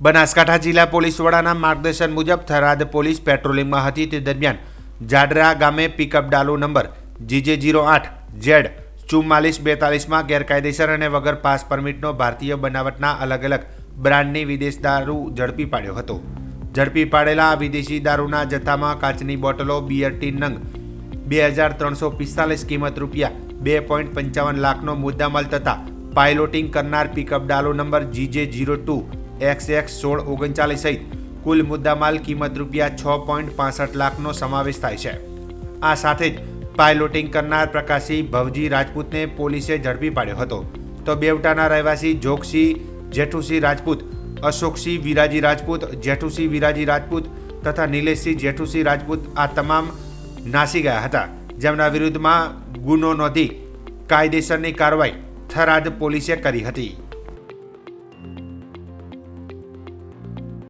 બનાસકાંઠા જિલ્લા પોલીસ વડાના માર્ગદર્શન મુજબ થરાદ પોલીસ પેટ્રોલિંગમાં હતી તે દરમિયાન જાડરા ગામે પિકઅપ ડાલો નંબર GJ08Z4442માં ગેરકાયદેસર અને વગર પાસ પરમિટનો ભારતીય બનાવટના અલગ અલગ બ્રાન્ડની વિદેશ દારૂ ઝડપી પાડ્યો હતો। ઝડપી પાડેલા વિદેશી દારૂના જથ્થામાં કાચની બોટલો, બિયર ટીન નંગ 2345 કિંમત ₹2.55 લાખનો મુદ્દામાલ તથા પાયલોટિંગ કરનાર પિકઅપ ડાલો નંબર GJ02XX1639 સહિત કુલ મુદ્દામાલ કિંમત ₹6.65 લાખનો સમાવેશ થાય છે। આ સાથે જ પાયલોટિંગ કરનાર પ્રકાશી ભવજી રાજપૂતને પોલીસે ઝડપી પાડ્યો હતો। તો બેવટાના રહેવાસી જોગસિંહ જેઠુસિંહ રાજપૂત, અશોકસિંહ વિરાજી રાજપૂત, જેઠુસિંહ વિરાજી રાજપૂત તથા નિલેશસિંહ જેઠુસિંહ રાજપૂત આ તમામ નાસી ગયા હતા, જેમના વિરુદ્ધમાં ગુનો નોંધી કાયદેસરની કાર્યવાહી થરાદ પોલીસે કરી હતી।